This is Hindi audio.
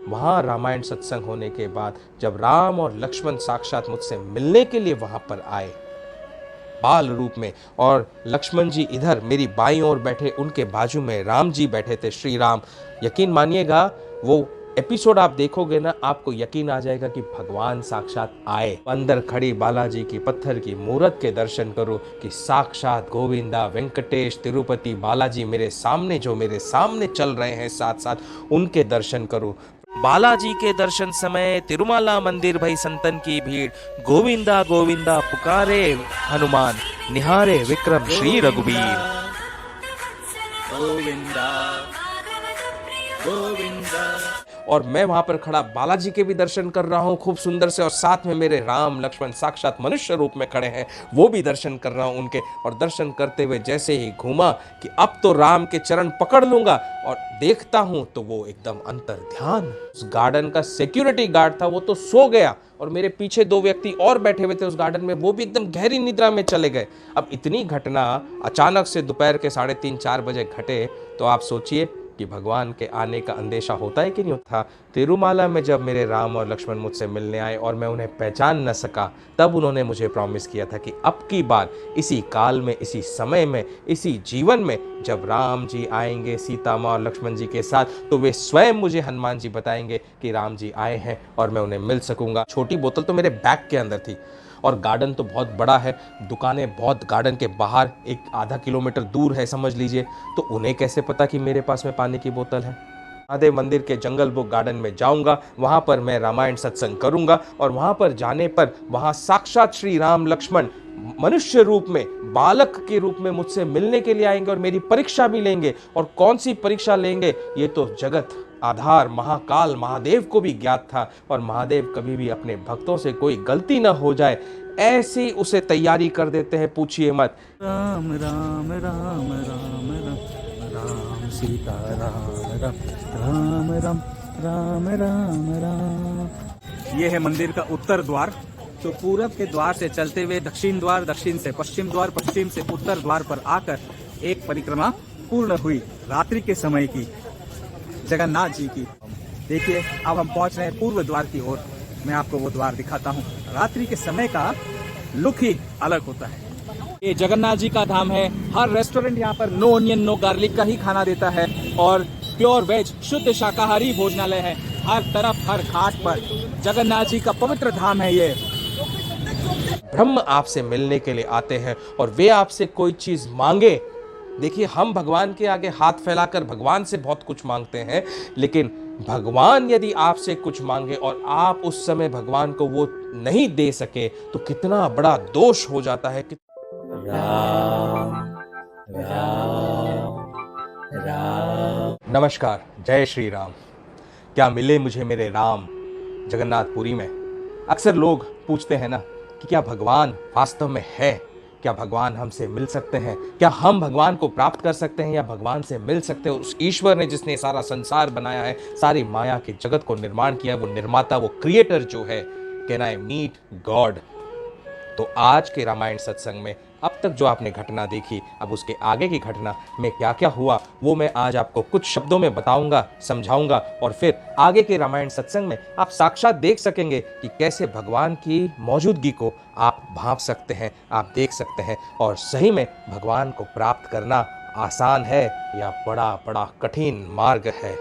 वहाँ रामायण सत्संग होने के बाद जब राम और लक्ष्मण साक्षात मुझसे मिलने के लिए वहाँ पर आए बाल रूप में, और लक्ष्मण जी इधर मेरी बाईं ओर बैठे, उनके बाजू में राम जी बैठे थे, श्री राम। यकीन मानिएगा, वो एपिसोड आप देखोगे ना, आपको यकीन आ जाएगा कि भगवान साक्षात आए। अंदर खड़ी बालाजी की पत्थर की मूर्त के दर्शन करो कि साक्षात गोविंदा वेंकटेश तिरुपति बालाजी मेरे सामने, जो मेरे सामने चल रहे हैं साथ साथ, उनके दर्शन करो। बालाजी के दर्शन समय तिरुमाला मंदिर भई संतन की भीड़, गोविंदा गोविंदा पुकारे हनुमान, निहारे विक्रम श्री रघुबीर। गोविंदा गोविंदा। और मैं वहां पर खड़ा बालाजी के भी दर्शन कर रहा हूँ खूब सुंदर से, और साथ में मेरे राम लक्ष्मण साक्षात मनुष्य रूप में खड़े हैं, वो भी दर्शन कर रहा हूँ उनके। और दर्शन करते हुए जैसे ही घूमा कि अब तो राम के चरण पकड़ लूंगा, और देखता हूं तो वो एकदम अंतर ध्यान। उस गार्डन का सिक्योरिटी गार्ड था, वो तो सो गया, और मेरे पीछे दो व्यक्ति और बैठे हुए थे उस गार्डन में, वो भी एकदम गहरी निद्रा में चले गए। अब इतनी घटना अचानक से दोपहर के 3:30-4 बजे घटे, तो आप सोचिए कि भगवान के आने का अंदेशा होता है कि नहीं होता। तिरुमाला में जब मेरे राम और लक्ष्मण मुझसे मिलने आए और मैं उन्हें पहचान न सका, तब उन्होंने मुझे प्रॉमिस किया था कि अब की बार इसी काल में, इसी समय में, इसी जीवन में जब राम जी आएंगे सीता माँ और लक्ष्मण जी के साथ, तो वे स्वयं मुझे हनुमान जी बताएंगे कि राम जी आए हैं और मैं उन्हें मिल सकूंगा। छोटी बोतल तो मेरे बैग के अंदर थी, और गार्डन तो बहुत बड़ा है, दुकानें बहुत गार्डन के बाहर एक आधा किलोमीटर दूर है समझ लीजिए। तो उन्हें कैसे पता कि मेरे पास में पानी की बोतल है। महादेव मंदिर के जंगल बुक गार्डन में जाऊंगा, वहां पर मैं रामायण सत्संग करूंगा, और वहां पर जाने पर वहां साक्षात श्री राम लक्ष्मण मनुष्य रूप में, बालक के रूप में मुझसे मिलने के लिए आएंगे और मेरी परीक्षा भी लेंगे। और कौन सी परीक्षा लेंगे, ये तो जगत आधार महाकाल महादेव को भी ज्ञात था, और महादेव कभी भी अपने भक्तों से कोई गलती ना हो जाए ऐसी उसे तैयारी कर देते हैं, पूछिए मत। राम राम राम राम राम राम सीता राम राम राम राम राम राम राम। ये है मंदिर का उत्तर द्वार। तो पूरब के द्वार से चलते हुए दक्षिण द्वार, दक्षिण से पश्चिम द्वार, पश्चिम से उत्तर द्वार पर आकर एक परिक्रमा पूर्ण हुई रात्रि के समय की, जगन्नाथ जी की। देखिए अब हम पहुंच रहे हैं पूर्व द्वार की ओर। मैं आपको वो द्वार दिखाता हूँ। रात्रि के समय का लुक ही अलग होता है। ये जगन्नाथ जी का धाम है। हर रेस्टोरेंट यहाँ पर नो ऑनियन नो गार्लिक का ही खाना देता है, और प्योर वेज शुद्ध शाकाहारी भोजनालय है। हर तरफ हर घाट पर जगन्नाथ जी का पवित्र धाम है ये। ब्रह्म आपसे मिलने के लिए आते हैं और वे आपसे कोई चीज मांगे। देखिए, हम भगवान के आगे हाथ फैलाकर भगवान से बहुत कुछ मांगते हैं, लेकिन भगवान यदि आपसे कुछ मांगे और आप उस समय भगवान को वो नहीं दे सके, तो कितना बड़ा दोष हो जाता है। राम राम राम। नमस्कार, जय श्री राम। क्या मिले मुझे मेरे राम जगन्नाथपुरी में। अक्सर लोग पूछते हैं ना कि क्या भगवान वास्तव में है, क्या भगवान हमसे मिल सकते हैं, क्या हम भगवान को प्राप्त कर सकते हैं या भगवान से मिल सकते हैं। उस ईश्वर ने जिसने सारा संसार बनाया है, सारी माया के जगत को निर्माण किया, वो निर्माता, वो क्रिएटर जो है, कैन आई मीट गॉड। तो आज के रामायण सत्संग में अब तक जो आपने घटना देखी, अब उसके आगे की घटना में क्या क्या हुआ, वो मैं आज आपको कुछ शब्दों में बताऊंगा, समझाऊंगा, और फिर आगे के रामायण सत्संग में आप साक्षात देख सकेंगे कि कैसे भगवान की मौजूदगी को आप भांप सकते हैं, आप देख सकते हैं। और सही में भगवान को प्राप्त करना आसान है या बड़ा बड़ा कठिन मार्ग है।